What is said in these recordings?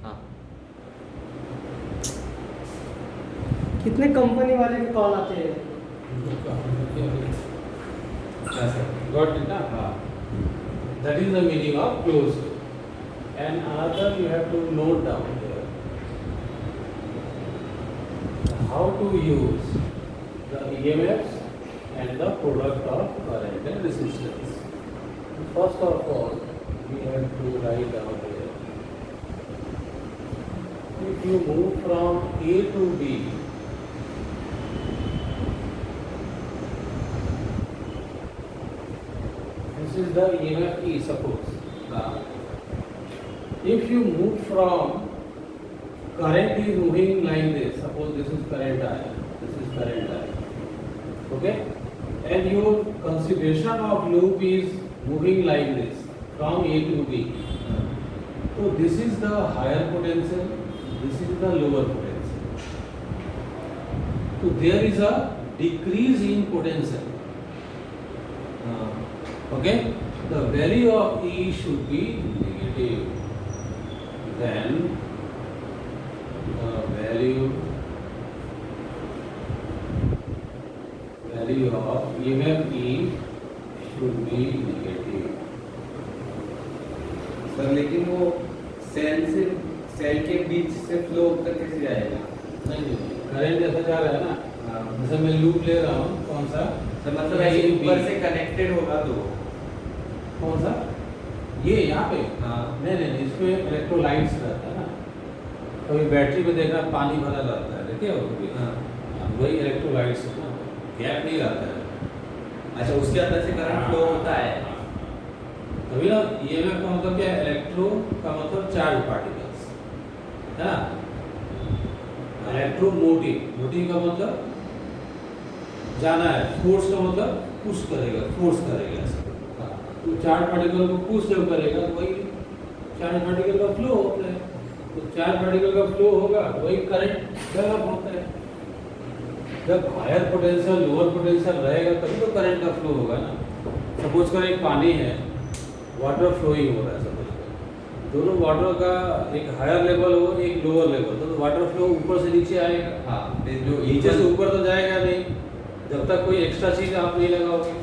हाँ कितने कंपनी वाले के कॉल आते हैं। Got it, na? That is the meaning of closed loop. And another you have to note down here how to use the EMFs and the product of current and resistance. First of all, we have to write down here. If you move from A to B, this is the EMF E, suppose. If you move from current is moving like this, suppose this is current I, this is current I, okay? And your consideration of loop is moving like this from A to B. So this is the higher potential, this is the lower potential. So there is a decrease in potential. Okay? The value of E should be negative. Then the value of EMF E should be negative. Sir लेकिन वो cell के बीच से flow होकर कैसे जाएगा? नहीं, current ऐसा जा रहा है ना। जैसे मैं लूप ले रहा हूँ, कौन सा? सर मतलब ऐसे ऊपर से कनेक्टेड होगा तो कौन सा? ये यहाँ पे? हाँ। नहीं, इसमें इलेक्ट्रोलाइट्स रहता है ना। कभी बैटरी में देखना पानी भरा रहता है, देखिए वो भी। हाँ। वही इलेक्ट्रोलाइट्स है ना, गैप नहीं रहता है। अच्छा, उसके अंदर से करंट फ्लो होता है। तभी ना EMF का मतलब क्या है? इलेक्ट्रो का मतलब चार्ज पार्टिकल्स, है ना? इलेक्ट्रोमोटिव का मतलब जाना है, फोर्स का मतलब पुश करेगा, फोर्स करेगा ऐसा। तो चार्ज पार्टिकल को पुश जब करेगा तो वही चार्ज पार्टिकल का फ्लो होता है। तो चार्ज पार्टिकल का फ्लो होगा तो वही करंट डेवलप होता है। जब हायर पोटेंशियल लोअर पोटेंशियल रहेगा तभी तो करंट का फ्लो होगा ना। सपोज कर एक पानी है, वाटर फ्लोइंग हो रहा है, सपोज कर दोनों वाटर का एक हायर लेवल हो, एक लोअर लेवल, तो वाटर फ्लो ऊपर से नीचे आएगा। हाँ, फिर जो नीचे से ऊपर तो जाएगा नहीं जब तक कोई एक्स्ट्रा चीज आप नहीं लगाओगे।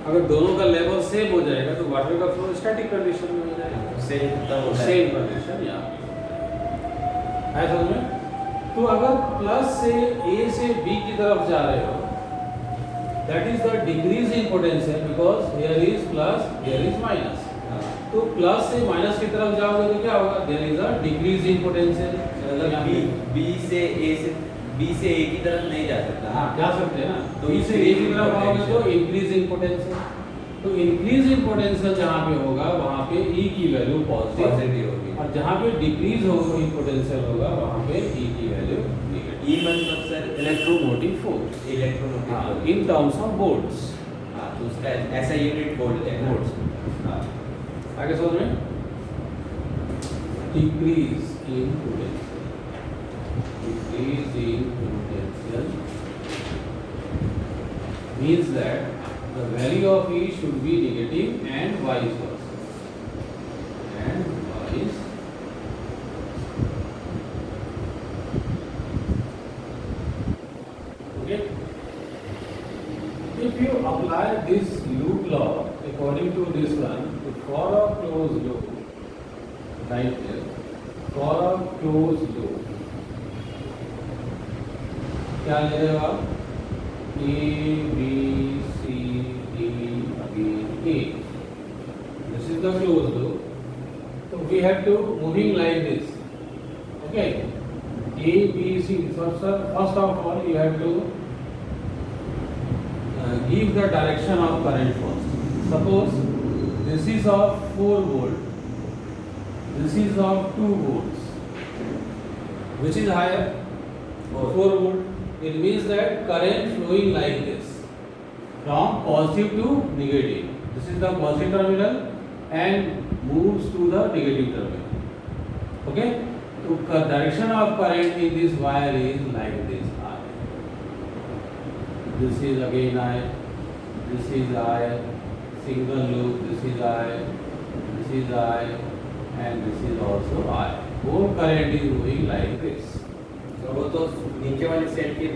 अगर दोनों का लेवल सेम हो जाएगा तो वाटर का फ्लो स्टैटिक कंडीशन में हो जाएगा। सेम कंडीशन या है समझ में? तो अगर प्लस से ए से बी की तरफ जा रहे हो, that is the decrease in potential, because here is plus, here is minus. तो प्लस से माइनस की तरफ जाओगे तो क्या होगा? There is a decrease in potential. मतलब बी से ए की तरफ नहीं जा सकता। हाँ, जा सकते हैं ना। तो तो इसे ए की तरफ आओगे तो इंक्रीज इन पोटेंशियल। तो इंक्रीज इन पोटेंशियल जहाँ पे होगा वहाँ पे ई की वैल्यू पॉजिटिव होगी, और जहाँ पे डिक्रीज होगा इन पोटेंशियल होगा वहाँ पे ई की वैल्यू नेगेटिव। ई मतलब sir electromotive force electromotive in terms of volts. हाँ, तो उसका ऐसा यूनिट वोल्ट है। वोल्ट्स। हाँ, आगे समझ में? Decrease in potential, decrease in potential means that the value of E should be negative and vice versa. And vice okay. If you apply this loop law according to this one, for a closed loop, right there, for a closed loop, क्या ले रहे हो आप? A B C D E, this is the closed loop. So we have to moving like this. Okay, A B C. So sir, first of all you have to give the direction of current first. Suppose this is of 4 volt, this is of 2 volts. Which is higher? 4 volt. It means that current flowing like this from positive to negative. This is the positive terminal and moves to the negative terminal. Okay? So direction of current in this wire is like this I. This is again I. This is I. Single loop. This is I. This is I. and this is also I. वो current is moving like this. तो वो तो नीचे वाले cell के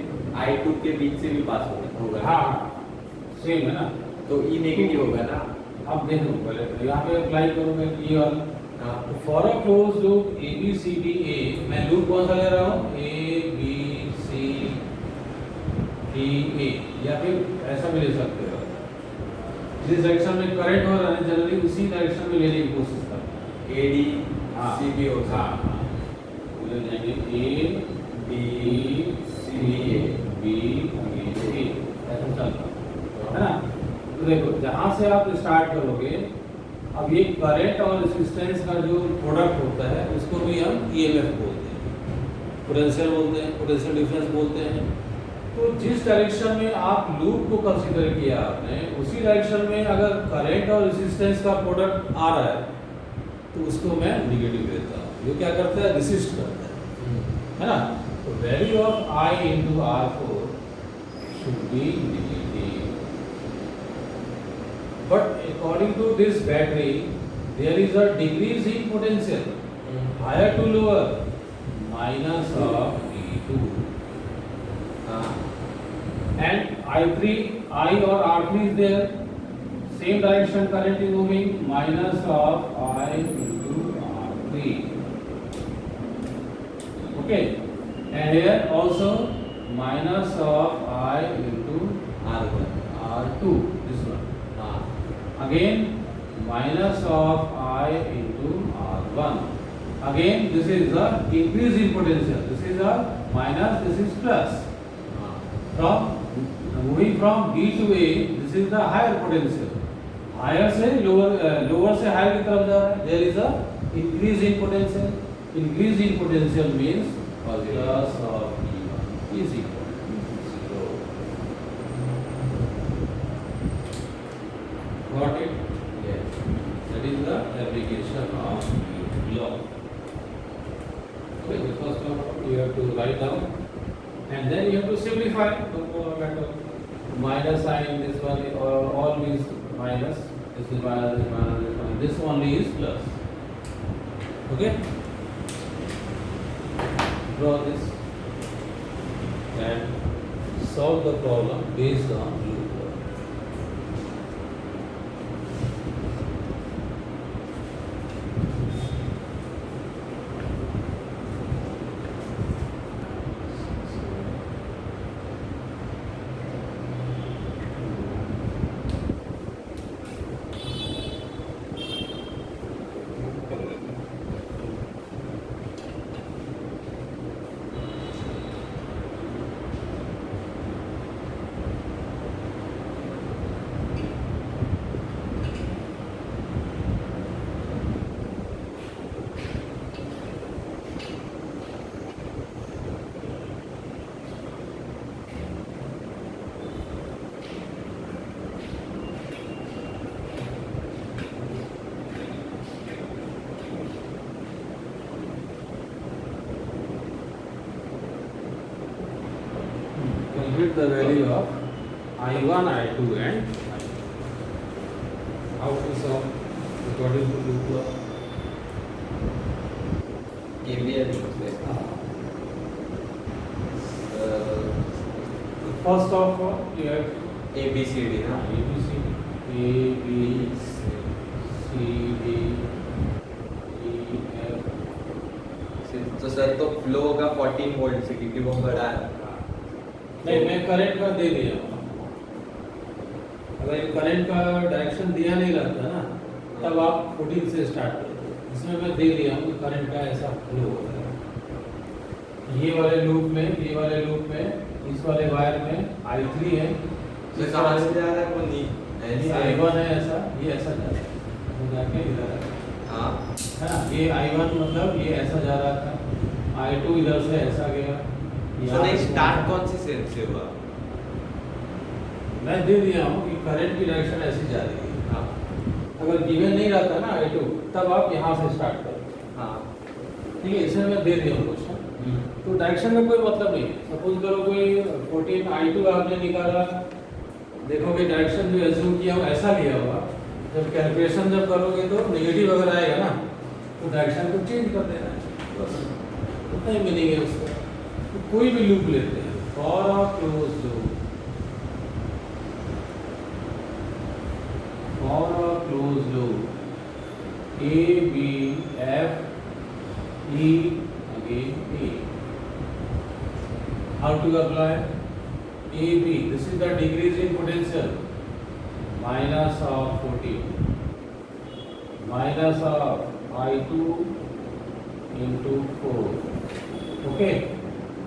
I2 के बीच से भी पास होगा। हाँ, सेम है ना। तो E नेगेटिव होगा ना। अब देखो पहले तो यहाँ पे अप्लाई करूँगा E वाला। हाँ। तो for a close loop A B C D A, मैं लूप कौन सा ले रहा हूँ? A B C D A, या फिर ऐसा भी ले सकते हो। जिस डायरेक्शन में करंट हो रहा है जनरली उसी डायरेक्शन में लेने की कोशिश करते हैं। A D C B हो सकता है। हाँ, ले जाएंगे A B C B A, ऐसा चलता है ना। तो देखो जहाँ से आप स्टार्ट करोगे, अब ये करंट और रेजिस्टेंस का जो प्रोडक्ट होता है उसको भी हम EMF बोलते हैं, पोटेंशियल बोलते हैं, पोटेंशियल डिफरेंस बोलते हैं। तो जिस डायरेक्शन में आप लूप को कंसीडर किया आपने, उसी डायरेक्शन में अगर करंट और रेजिस्टेंस का प्रोडक्ट आ रहा है तो उसको मैं नेगेटिव देता हूँ। ये क्या करता है? रेसिस्ट करता है ना। तो value of I into R4 should be negative. But according to this battery, there is a decrease in potential, higher to lower, minus of E2. And I3, I or R3 is there, same direction current is moving, minus of I into R3. Okay, and here also minus of I into R2, this one. Again minus of I into R1. Again this is the increase in potential, this is a minus, this is plus. From moving from B to A, this is the higher potential. Higher से lower से higher की तरफ जा रहा है. There is a increase in potential. Increase in potential means plus of E1 is equal to 0. Got it? Yes. That is the application of law. Okay, the first one you have to write down. And then you have to simplify. Minus sign, this one, all means minus. This is minus, this is minus, this one. This only is plus. Okay? Draw this and solve the problem based on loop law. Calculate the value of I1, I2 and I. How to solve according to loop law? KVL First of all, you have A B C D ना A, B, C, D, E, F. तो sir तो flow होगा 14 volt से क्योंकि वो बड़ा है। नहीं, मैं करंट का दे दिया हूँ। अगर करंट का डायरेक्शन दिया नहीं रहता ना, तब आप 14 से स्टार्ट करते हो। इसमें मैं दे दिया हूँ कि करंट का ऐसा फ्लो हो रहा है। ये वाले लूप में इस वाले वायर में I3 है। ये कहाँ से जा रहा है? वो नहीं ये I1 है ऐसा, ये ऐसा जा रहा है। वो जाके इधर है। हाँ है ना? ये I1 मतलब ये ऐसा जा रहा था। I2 इधर से ऐसा गया। तो नहीं, स्टार्ट कौन से सेल से हुआ? मैं दे दिया हूँ कि करंट की डायरेक्शन ऐसी जा रही है। हाँ अगर गिवन नहीं रहता ना I2, तब आप यहाँ से स्टार्ट करो। हाँ ठीक है, इसमें मैं दे दिया हूँ क्वेश्चन। तो डायरेक्शन में कोई मतलब नहीं है। सपोज करो कोई 14 I2 आपने निकाला, देखोगे डायरेक्शन जो एज्यूम किया हो ऐसा लिया होगा। जब कैलकुलेशन जब करोगे तो नेगेटिव अगर आएगा ना, तो तो डायरेक्शन को चेंज कर देना है, बस उतना ही मीनिंग है उसका। तो कोई भी लूप लेते हैं, for a close loop, for a close loop, A B F E again A. How to apply? A B, this is the decrease in potential, minus of 14, minus of I2 into 4. Okay,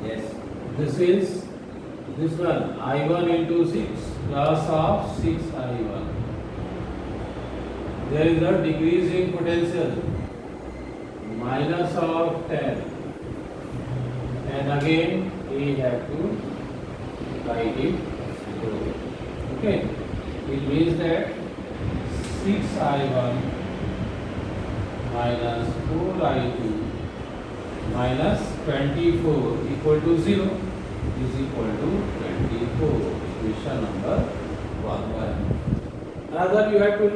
Yes. this is this one, I1 into 6 plus of 6 I1. There is a decrease in potential, minus of 10, and again we have to write it 0. Okay, it means that 6I1 minus 4I2 minus 24 equal to 0 is equal to 24. Equation number 1. Another, you have to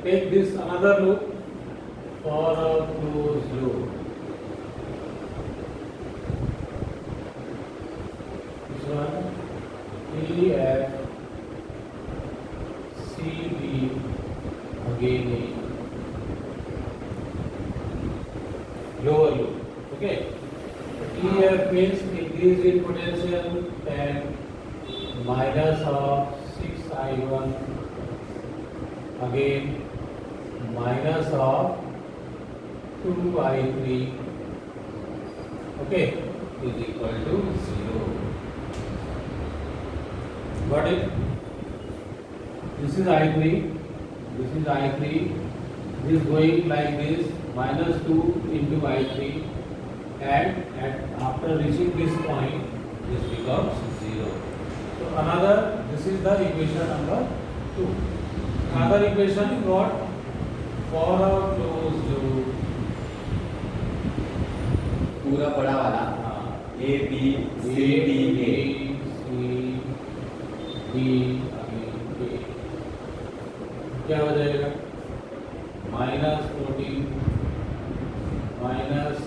take this another loop, for a closed loop. This one, E F C D again A. Lower loop. Okay. EF means increase in potential 10, minus of 6I1 again, minus of 2I3, okay, is equal to 0. Got it? This is I3, this is I3, this going like this, minus 2 into I3, and after reaching this point, this becomes 0. So another, this is the equation number 2. Another equation is what? For a closed loop. पूरा बड़ा वाला A B C D A. C D A. क्या हो जाएगा? minus 14 minus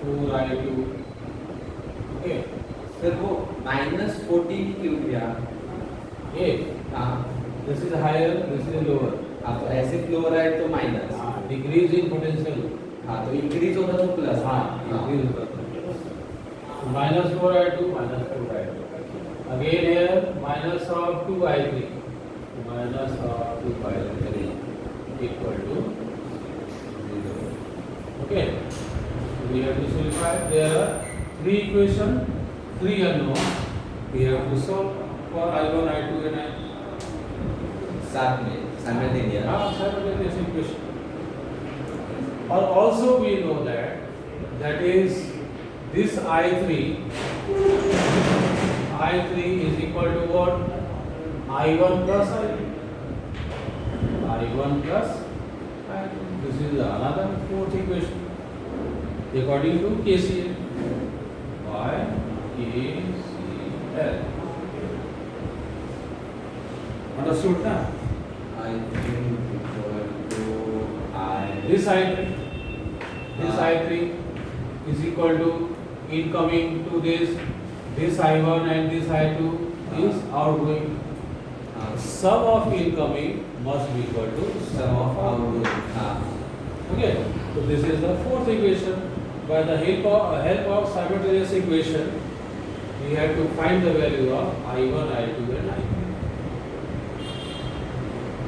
4I2. Okay. Sir वो -14 क्यों किया? A. हाँ, This is higher, this is lower. आप ऐसे फ्लो हो रहा है तो माइनस, Decrease in potential. हाँ तो इंक्रीज होगा तो प्लस। Increase होगा तो plus. So minus 4I2 minus 4I2. Again here minus of 2I3. Minus of 2I3 equal to 0. Okay. So we have to simplify. There are 3 equations, 3 unknown. We have to solve for I1, I2 and I. साथ में simultaneous। Simultaneous equation. Or also we know that is this I3 is equal to what? I1 plus I2. I1 plus I2. This is another fourth equation according to KCL. By KCL. Understood now? I think equal to I. This I3 is equal to incoming to this I1 and this I2 is outgoing. Sum of incoming must be equal to Sum of outgoing। हाँ, Okay, so this is the fourth equation. By the help of simultaneous equation, we have to find the value of I1, I2 and I3.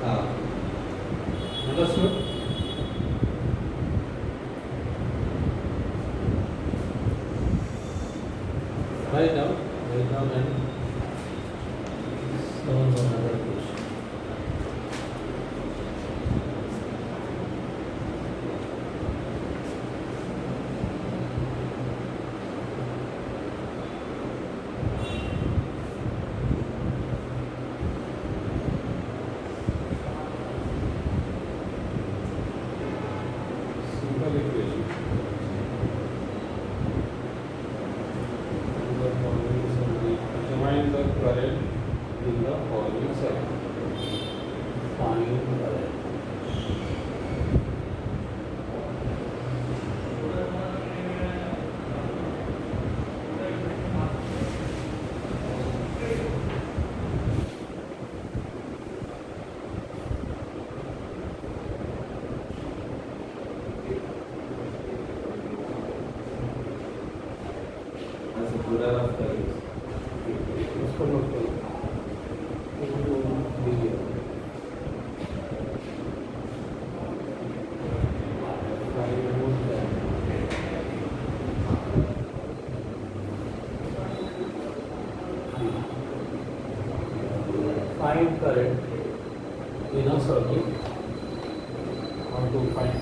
हाँ, Understood? Write down and solve another question. Simple equation. Determine the current in the following circuit. Find current. पूरा rough करेंगे उसको note करो। Find current in a circuit. How to find?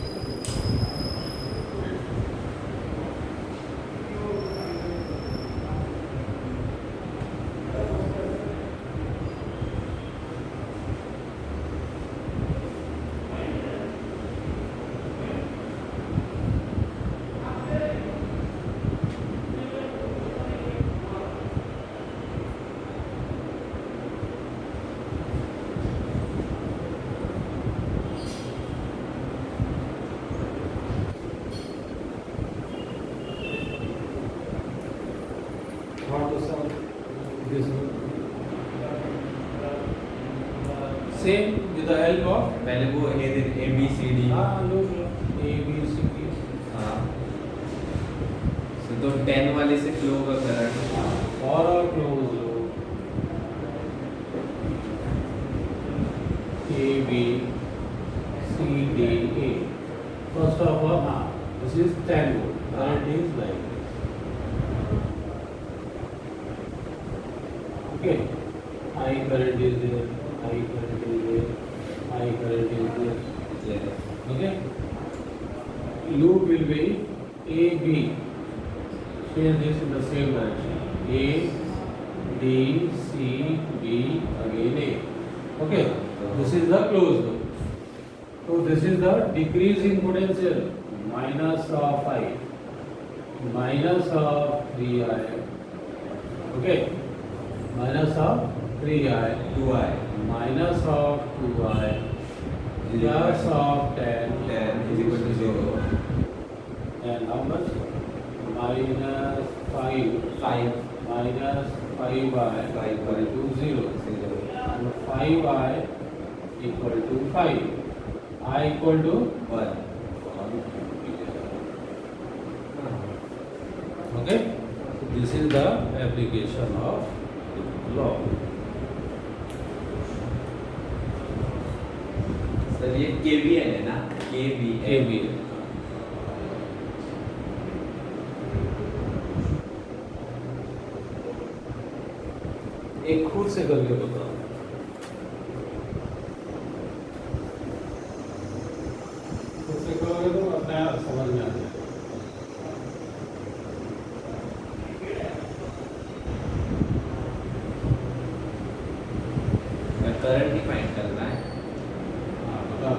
How to solve this one? Same with the help of पहले वो A B C D A B C D. हाँ तो 10 वाले से फ्लो का current For a closed loop, A B C D A. First of all, this is 10 volt. Current is like this. Okay, I current is there, I current is there, I current is there. Okay, loop will be A B. Change this in the same direction. A D C B again A. Okay, this is the closed loop. So this is the decreasing potential minus of I, minus of 3I. Okay, minus of 3I, 2i minus of 2I, plus of 10, 10 is equal to 0 and how much? Minus 5, 5 minus 5I 5 equal to 0. 0 And 5I equal to 5. I equal to 1 okay. So this is the application of law. Sir ये KVL है ना KVL KVL. एक खुद से करके बताओ. खुद से करोगे तो अपने आप समझ में आ जाएगा. करंट ही फाइंड करना है हाँ बता.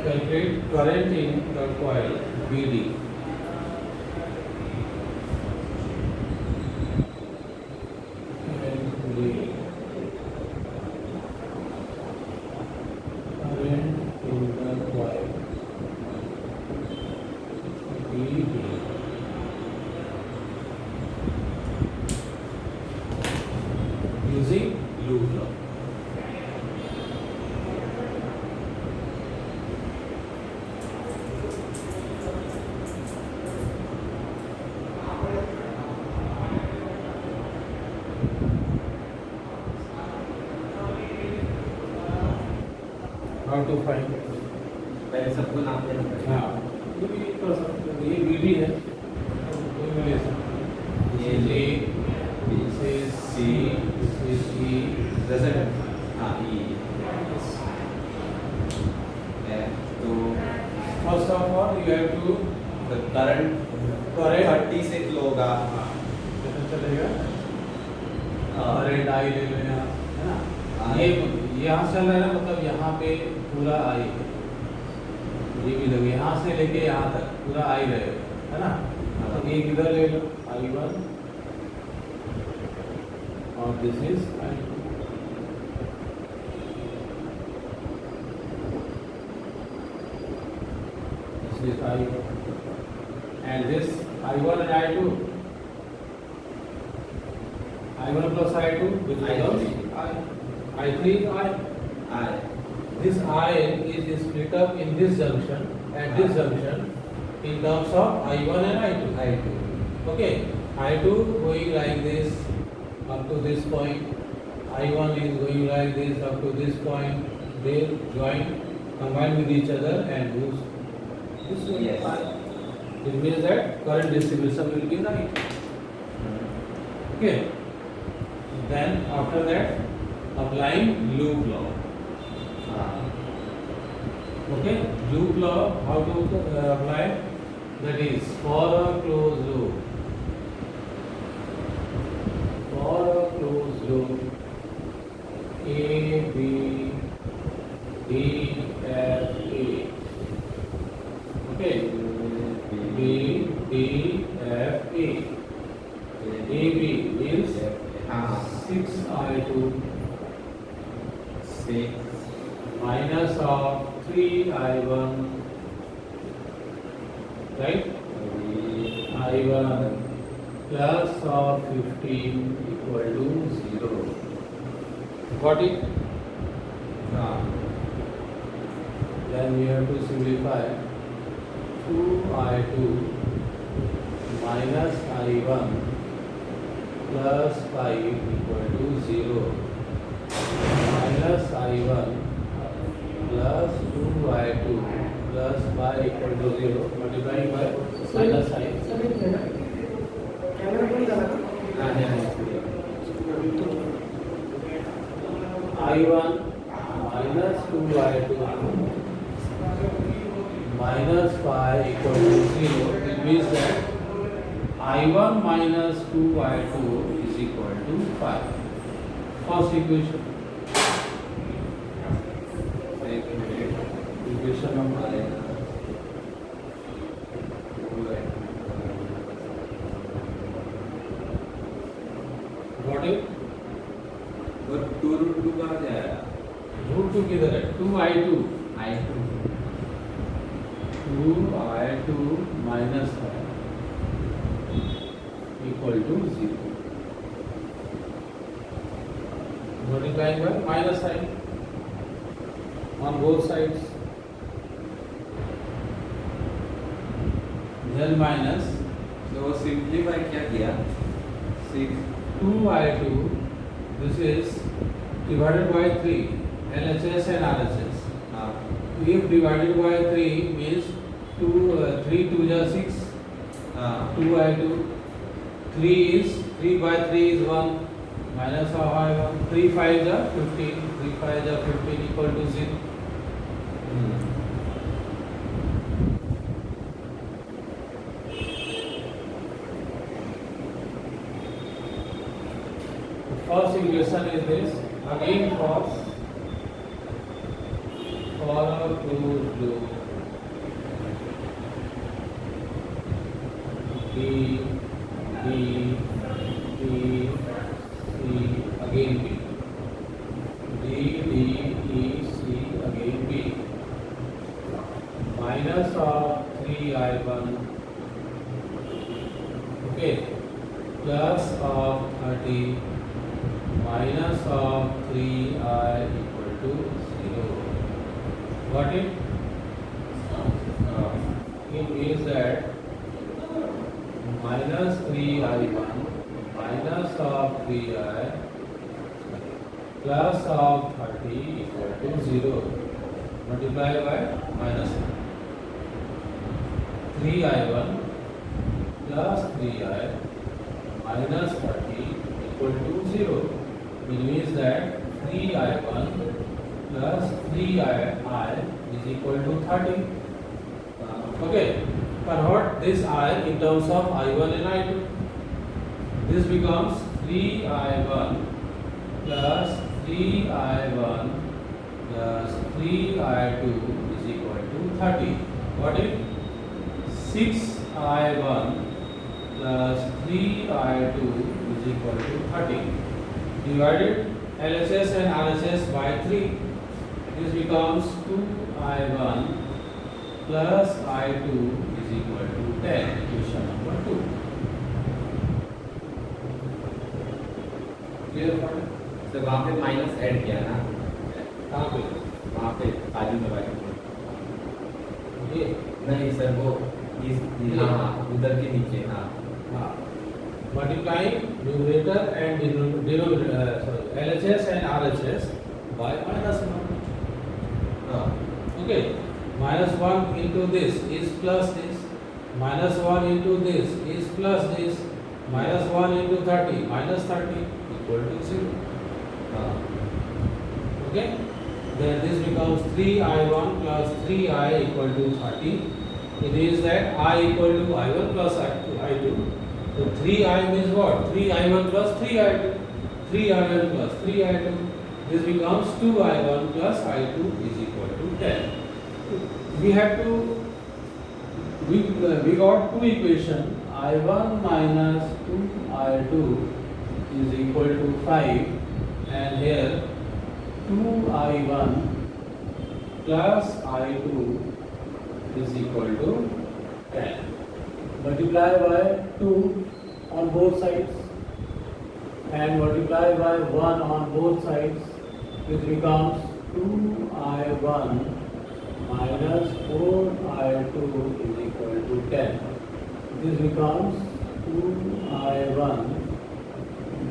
Calculate current in the coil BD. Current in the coil BD. Using loop law. How to find? पहले सबको नाम देना पड़ेगा हाँ, ये भी कर सकते हैं. ये BD है. ये भी ले सकते हैं. ये A, B this is C, this is E. Result हाँ ये है तो first of all you have to The current Current 30 से फ्लो होगा। कैसे चलेगा? करंट आई ले लो यहाँ, है ना? I। ये यहाँ चल रहा है ना, मतलब यहाँ पे पूरा आई है, ये भी लगे यहाँ से लेके यहाँ तक पूरा आई रहेगा, है ना? तो एक इधर ले लो I1 और this is I2। This is I1 and this I1 and I2, I1 plus I2 which becomes I3 is I. I। This I is split up in this junction and this junction in terms of I1 and I2. I2। Okay, I2 going like this up to this point, I1 is going like this up to this point. They join, combine with each other and use this way. Yes. It means that current distribution will be right. Okay. Then after that, applying loop law. Okay, loop law, how to apply? That is, for a closed loop, A, B, D, F, A. Okay, B, D, F, A. A, B is 6I2 6 minus of 3I1, right? I1 plus of 15 equal to 0. Got it? Then we have to simplify. 2I2 minus I1 plus 5 equal to 0. Minus I1 plus 2I2 plus 5 equal to 0. Multiplying by minus I. Sir एक minute, camera बंद करा। I1 minus 2I2 minus 5 equal to 0. It means that I1 minus 2I2 is equal to 5. First equation. Equation number got it? और 2√2 कहाँ जाएगा? Root 2 किधर है? 2I2 I2 2I2 minus 5 equal to 0. Multiplying by minus sign on both sides. Then minus तो simplify क्या किया? 6 2I2, this is divided by 3, LHS and RHS. हाँ If divided by 3 means 3 2 is 6, हाँ 2I2, 3 by 3 is 1, minus of I1, 3 5 is 15, 3 5 is 15 equal to 0. First equation is this, again for a closed loop B, D, E, C, again B, D, E, C, again B, minus of 3I1, okay, plus of 30 minus of 3I equal to 0. Got it? It means that minus 3I1 minus of 3I plus of 30 equal to 0. Multiply by minus 3I1 plus 3I minus 30 equal to 0. It means that 3I1 plus 3I is equal to 30. Okay, convert this I in terms of I1 and I2. This becomes 3I1 plus 3I1 plus 3I2 is equal to 30. Got it? 6I1 plus 3I2 is equal to 30. Divided LHS and RHS by 3. This becomes 2I1 plus I2 is equal to 10. Equation number 2. Clear for it? Sir वहाँ पे minus add किया ना, कहाँ पे? वहाँ पे ताली में लगा ये नहीं सर, वो इस हाँ उधर के नीचे, हाँ हाँ multiplying numerator and denominator LHS and RHS by -1. हाँ Okay, -1 into this is plus this, -1 into this is plus this, -1 into 30 minus 30 equal to 0. हाँ Okay, then this becomes 3I1 plus 3I equal to 30. It is that I equal to I1 plus I2. So 3I means what? 3I1 plus 3I2. 3I1 plus 3I2. This becomes 2I1 plus I2 is equal to 10. We have to, we got two equation. I1 minus 2I2 is equal to 5, and here 2I1 plus I2 is equal to 10. Multiply by 2 on both sides and multiply by 1 on both sides, which becomes 2I1 minus 4I2 is equal to 10. This becomes 2I1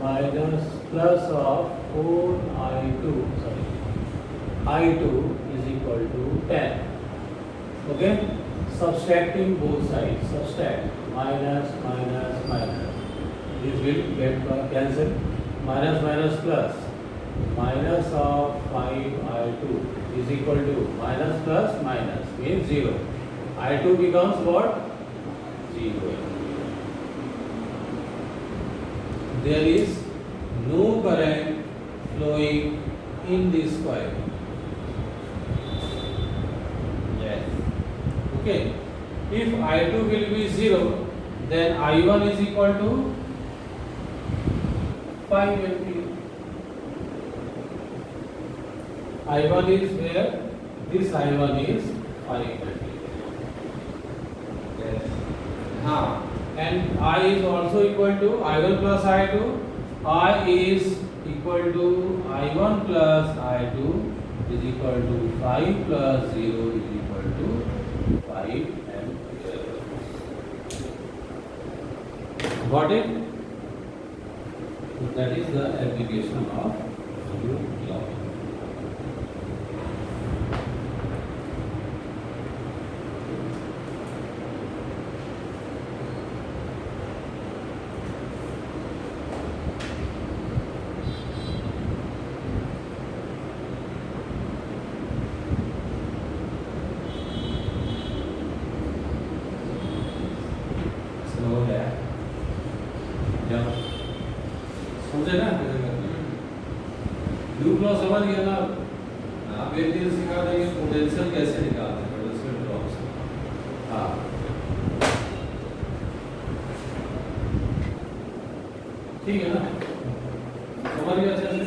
minus plus of 4I2, sorry, I2 is equal to 10. Okay? Subtracting both sides, subtract minus minus minus. This will get cancelled. Minus minus plus, minus of 5I2 is equal to minus plus minus means 0. I2 becomes what? 0. There is no current flowing in this coil. yes Okay, if I2 will be 0, then I1 is equal to 5 ampere. I1 is where? This I1 is 5 ampere. yes हाँ And I is also equal to I1 plus I2. I is equal to I1 plus I2 is equal to 5 plus 0 is equal to 5 ampere. Got it? So that is the application of Moore's law. Slow है जब समझे ना कैसे करते हैं? Loop law समझ गया ना? आप एक दिन सिखा देंगे पोटेंशियल कैसे निकालते हैं, पोटेंशियल ड्रॉप से। हाँ, ठीक है ना? समझ गया अच्छे से?